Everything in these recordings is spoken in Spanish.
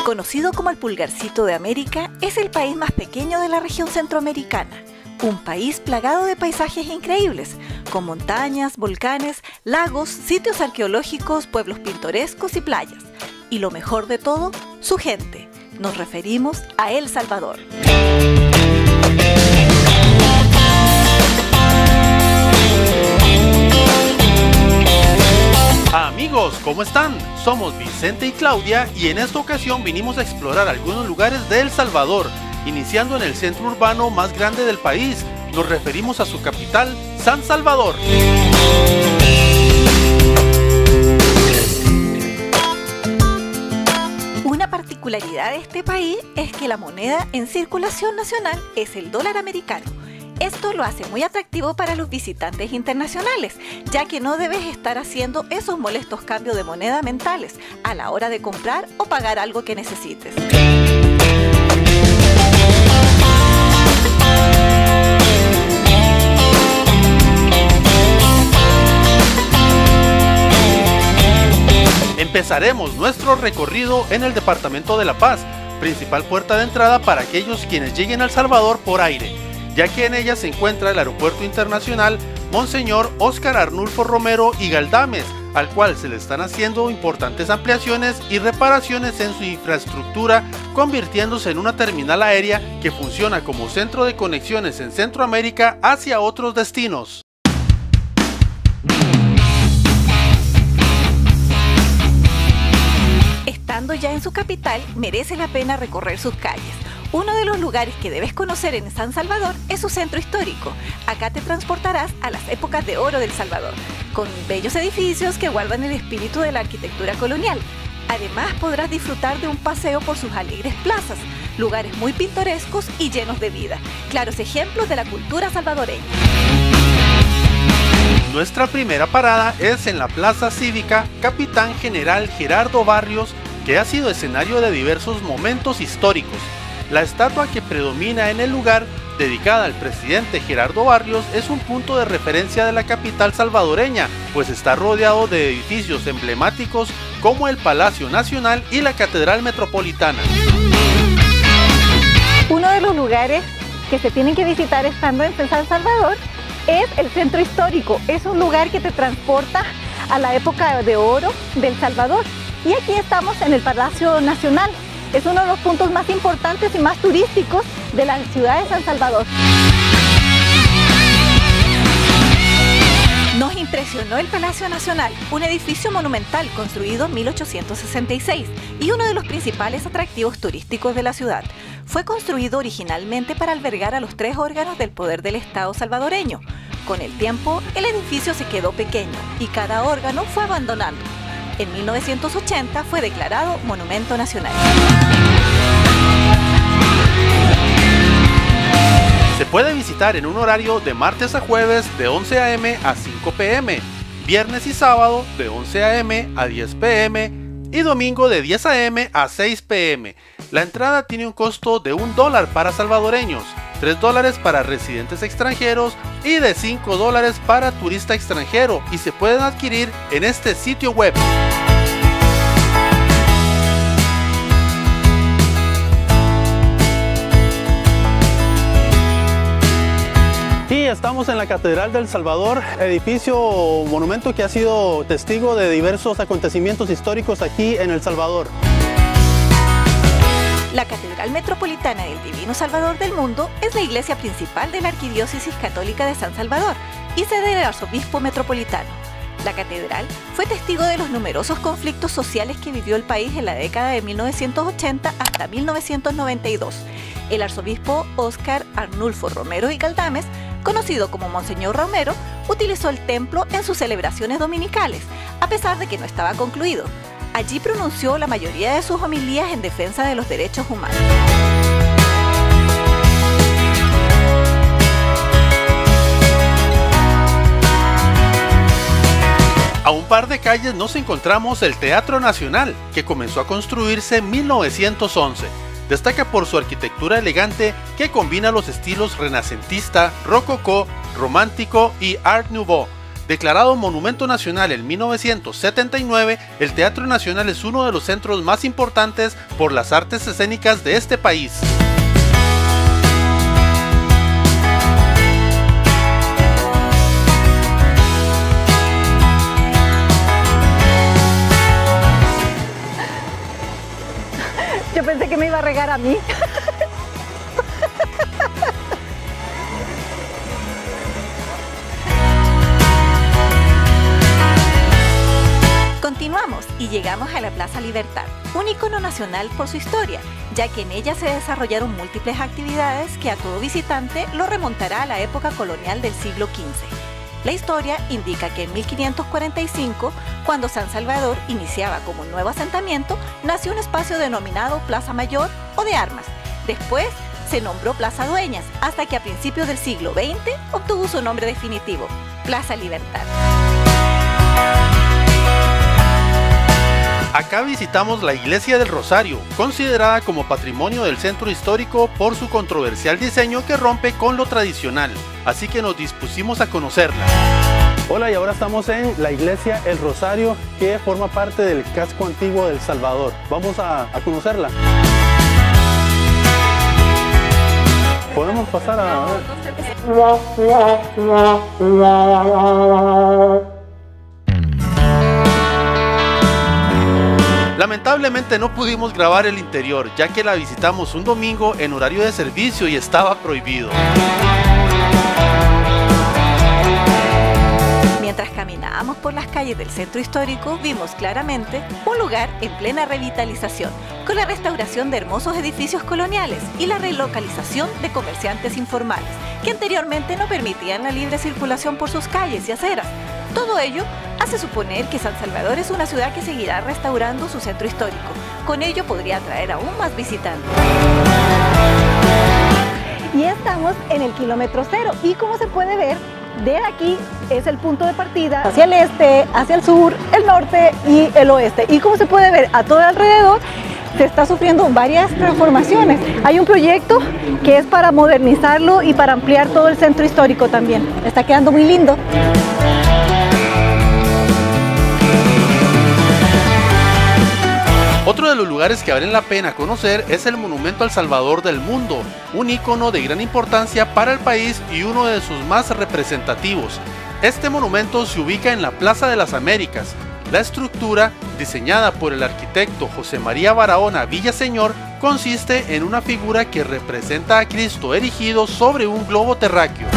Conocido como el pulgarcito de América, es el país más pequeño de la región centroamericana. Un país plagado de paisajes increíbles, con montañas, volcanes, lagos, sitios arqueológicos, pueblos pintorescos y playas. Y lo mejor de todo, su gente. Nos referimos a El Salvador. Amigos, ¿cómo están? Somos Vicente y Claudia y en esta ocasión vinimos a explorar algunos lugares de El Salvador, iniciando en el centro urbano más grande del país. Nos referimos a su capital, San Salvador. Una particularidad de este país es que la moneda en circulación nacional es el dólar americano. Esto lo hace muy atractivo para los visitantes internacionales, ya que no debes estar haciendo esos molestos cambios de moneda mentales a la hora de comprar o pagar algo que necesites. Empezaremos nuestro recorrido en el departamento de La Paz, principal puerta de entrada para aquellos quienes lleguen a El Salvador por aire, ya que en ella se encuentra el Aeropuerto Internacional Monseñor Óscar Arnulfo Romero y Galdames, al cual se le están haciendo importantes ampliaciones y reparaciones en su infraestructura, convirtiéndose en una terminal aérea que funciona como centro de conexiones en Centroamérica hacia otros destinos. Estando ya en su capital, merece la pena recorrer sus calles. Uno de los lugares que debes conocer en San Salvador es su centro histórico. Acá te transportarás a las épocas de oro del Salvador, con bellos edificios que guardan el espíritu de la arquitectura colonial. Además, podrás disfrutar de un paseo por sus alegres plazas, lugares muy pintorescos y llenos de vida, claros ejemplos de la cultura salvadoreña. Nuestra primera parada es en la Plaza Cívica Capitán General Gerardo Barrios, que ha sido escenario de diversos momentos históricos. La estatua que predomina en el lugar, dedicada al presidente Gerardo Barrios, es un punto de referencia de la capital salvadoreña, pues está rodeado de edificios emblemáticos como el Palacio Nacional y la Catedral Metropolitana. Uno de los lugares que se tienen que visitar estando en San Salvador es el centro histórico. Es un lugar que te transporta a la época de oro del Salvador. Y aquí estamos en el Palacio Nacional. Es uno de los puntos más importantes y más turísticos de la ciudad de San Salvador. Nos impresionó el Palacio Nacional, un edificio monumental construido en 1866 y uno de los principales atractivos turísticos de la ciudad. Fue construido originalmente para albergar a los 3 órganos del poder del Estado salvadoreño. Con el tiempo, el edificio se quedó pequeño y cada órgano fue abandonando. En 1980 fue declarado Monumento Nacional. Se puede visitar en un horario de martes a jueves de 11 a.m. a 5 p.m., viernes y sábado de 11 a.m. a 10 p.m. y domingo de 10 a.m. a 6 p.m. La entrada tiene un costo de $1 para salvadoreños, $3 para residentes extranjeros y de $5 para turista extranjero, y se pueden adquirir en este sitio web. Y estamos en la Catedral del Salvador, edificio o monumento que ha sido testigo de diversos acontecimientos históricos aquí en El Salvador. La Catedral Metropolitana del Divino Salvador del Mundo es la iglesia principal de la Arquidiócesis Católica de San Salvador y sede del Arzobispo Metropolitano. La catedral fue testigo de los numerosos conflictos sociales que vivió el país en la década de 1980 hasta 1992. El arzobispo Óscar Arnulfo Romero y Galdames, conocido como Monseñor Romero, utilizó el templo en sus celebraciones dominicales, a pesar de que no estaba concluido. Allí pronunció la mayoría de sus homilías en defensa de los derechos humanos. A un par de calles nos encontramos el Teatro Nacional, que comenzó a construirse en 1911. Destaca por su arquitectura elegante que combina los estilos renacentista, rococó, romántico y art nouveau. Declarado Monumento Nacional en 1979, el Teatro Nacional es uno de los centros más importantes por las artes escénicas de este país. Yo pensé que me iba a regar a mí. Continuamos y llegamos a la Plaza Libertad, un ícono nacional por su historia, ya que en ella se desarrollaron múltiples actividades que a todo visitante lo remontará a la época colonial del siglo XV. La historia indica que en 1545, cuando San Salvador iniciaba como un nuevo asentamiento, nació un espacio denominado Plaza Mayor o de Armas. Después se nombró Plaza Dueñas, hasta que a principios del siglo XX obtuvo su nombre definitivo, Plaza Libertad. Acá visitamos la Iglesia del Rosario, considerada como patrimonio del centro histórico por su controversial diseño que rompe con lo tradicional, así que nos dispusimos a conocerla. Hola, y ahora estamos en la Iglesia El Rosario, que forma parte del casco antiguo de El Salvador. Vamos a conocerla. ¿Podemos pasar a ver? Lamentablemente no pudimos grabar el interior, ya que la visitamos un domingo en horario de servicio y estaba prohibido. Mientras caminábamos por las calles del centro histórico, vimos claramente un lugar en plena revitalización, con la restauración de hermosos edificios coloniales y la relocalización de comerciantes informales, que anteriormente no permitían la libre circulación por sus calles y aceras. Todo ello hace suponer que San Salvador es una ciudad que seguirá restaurando su centro histórico. Con ello podría atraer aún más visitantes. Y estamos en el kilómetro cero y como se puede ver, de aquí es el punto de partida hacia el este, hacia el sur, el norte y el oeste. Y como se puede ver a todo alrededor, se está sufriendo varias transformaciones. Hay un proyecto que es para modernizarlo y para ampliar todo el centro histórico también. Está quedando muy lindo. Otro de los lugares que valen la pena conocer es el Monumento al Salvador del Mundo, un ícono de gran importancia para el país y uno de sus más representativos. Este monumento se ubica en la Plaza de las Américas. La estructura, diseñada por el arquitecto José María Barahona Villaseñor, consiste en una figura que representa a Cristo erigido sobre un globo terráqueo.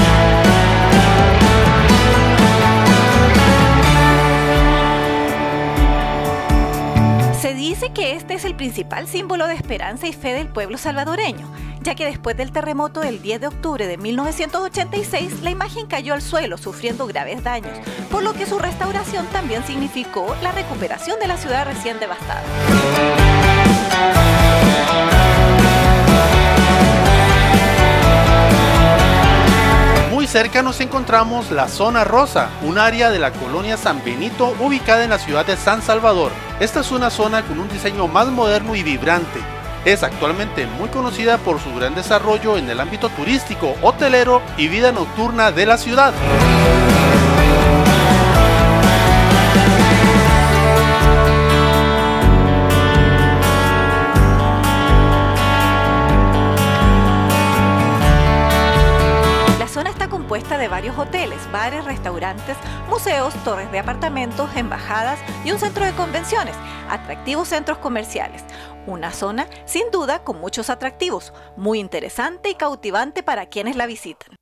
Se dice que este es el principal símbolo de esperanza y fe del pueblo salvadoreño, ya que después del terremoto del 10 de octubre de 1986, la imagen cayó al suelo sufriendo graves daños, por lo que su restauración también significó la recuperación de la ciudad recién devastada. Muy cerca nos encontramos la Zona Rosa, un área de la colonia San Benito ubicada en la ciudad de San Salvador. Esta es una zona con un diseño más moderno y vibrante. Es actualmente muy conocida por su gran desarrollo en el ámbito turístico, hotelero y vida nocturna de la ciudad. Compuesta de varios hoteles, bares, restaurantes, museos, torres de apartamentos, embajadas y un centro de convenciones, atractivos centros comerciales. Una zona sin duda con muchos atractivos, muy interesante y cautivante para quienes la visitan.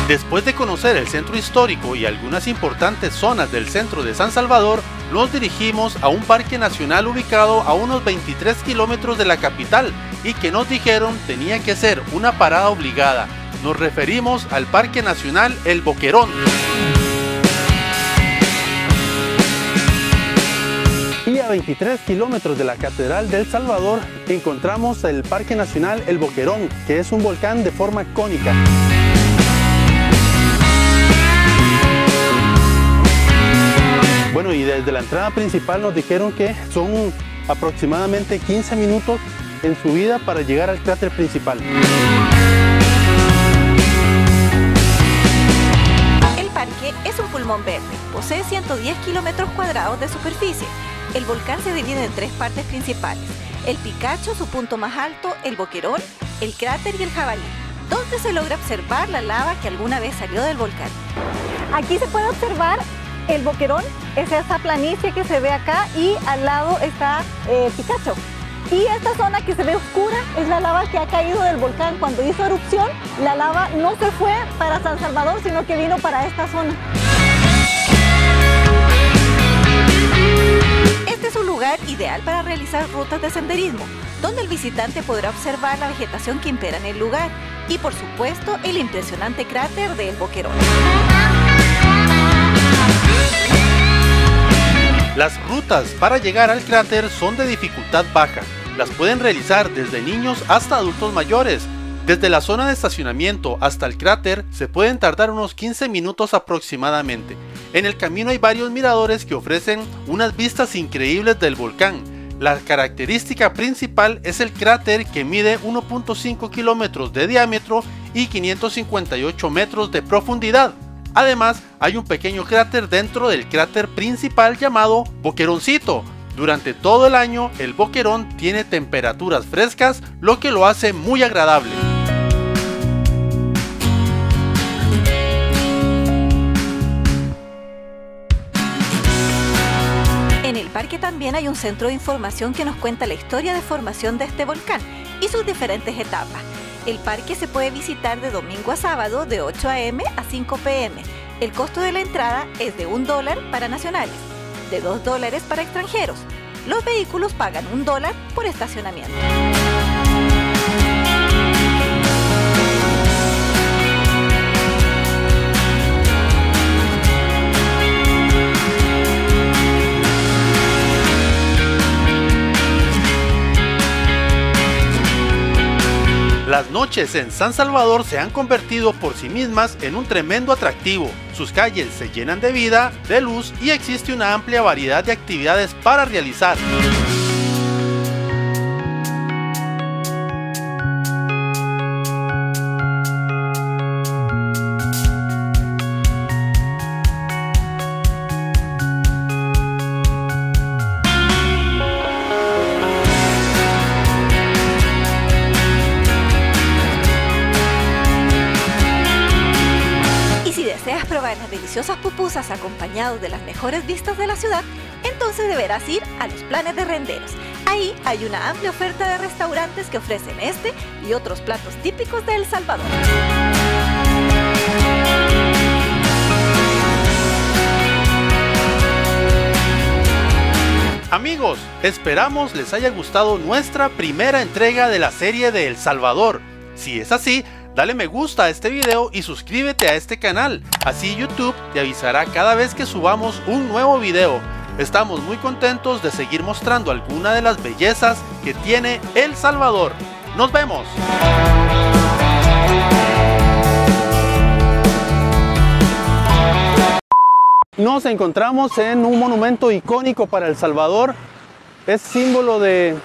Después de conocer el centro histórico y algunas importantes zonas del centro de San Salvador, nos dirigimos a un parque nacional ubicado a unos 23 kilómetros de la capital y que nos dijeron tenía que ser una parada obligada. Nos referimos al Parque Nacional El Boquerón. Y a 23 kilómetros de la Catedral de El Salvador encontramos el Parque Nacional El Boquerón, que es un volcán de forma cónica. Bueno, y desde la entrada principal nos dijeron que son aproximadamente 15 minutos en subida para llegar al cráter principal. El parque es un pulmón verde, posee 110 kilómetros cuadrados de superficie. El volcán se divide en 3 partes principales: el Picacho, su punto más alto, el Boquerón, el cráter y el Jabalí, donde se logra observar la lava que alguna vez salió del volcán. Aquí se puede observar el Boquerón, es esa planicie que se ve acá, y al lado está Picacho. Y esta zona que se ve oscura es la lava que ha caído del volcán. Cuando hizo erupción, la lava no se fue para San Salvador, sino que vino para esta zona. Este es un lugar ideal para realizar rutas de senderismo, donde el visitante podrá observar la vegetación que impera en el lugar y, por supuesto, el impresionante cráter del Boquerón. Las rutas para llegar al cráter son de dificultad baja. Las pueden realizar desde niños hasta adultos mayores. Desde la zona de estacionamiento hasta el cráter se pueden tardar unos 15 minutos aproximadamente. En el camino hay varios miradores que ofrecen unas vistas increíbles del volcán. La característica principal es el cráter, que mide 1.5 kilómetros de diámetro y 558 metros de profundidad. Además, hay un pequeño cráter dentro del cráter principal llamado Boqueroncito. Durante todo el año, el Boquerón tiene temperaturas frescas, lo que lo hace muy agradable. En el parque también hay un centro de información que nos cuenta la historia de formación de este volcán y sus diferentes etapas. El parque se puede visitar de domingo a sábado de 8 a.m. a 5 p.m. El costo de la entrada es de $1 para nacionales, de $2 para extranjeros. Los vehículos pagan $1 por estacionamiento. Las noches en San Salvador se han convertido por sí mismas en un tremendo atractivo. Sus calles se llenan de vida, de luz, y existe una amplia variedad de actividades para realizar. Probar las deliciosas pupusas acompañados de las mejores vistas de la ciudad, entonces deberás ir a los Planes de Renderos. Ahí hay una amplia oferta de restaurantes que ofrecen este y otros platos típicos de El Salvador. Amigos, esperamos les haya gustado nuestra primera entrega de la serie de El Salvador. Si es así, dale me gusta a este video y suscríbete a este canal, así YouTube te avisará cada vez que subamos un nuevo video. Estamos muy contentos de seguir mostrando alguna de las bellezas que tiene El Salvador. ¡Nos vemos! Nos encontramos en un monumento icónico para El Salvador. Es símbolo de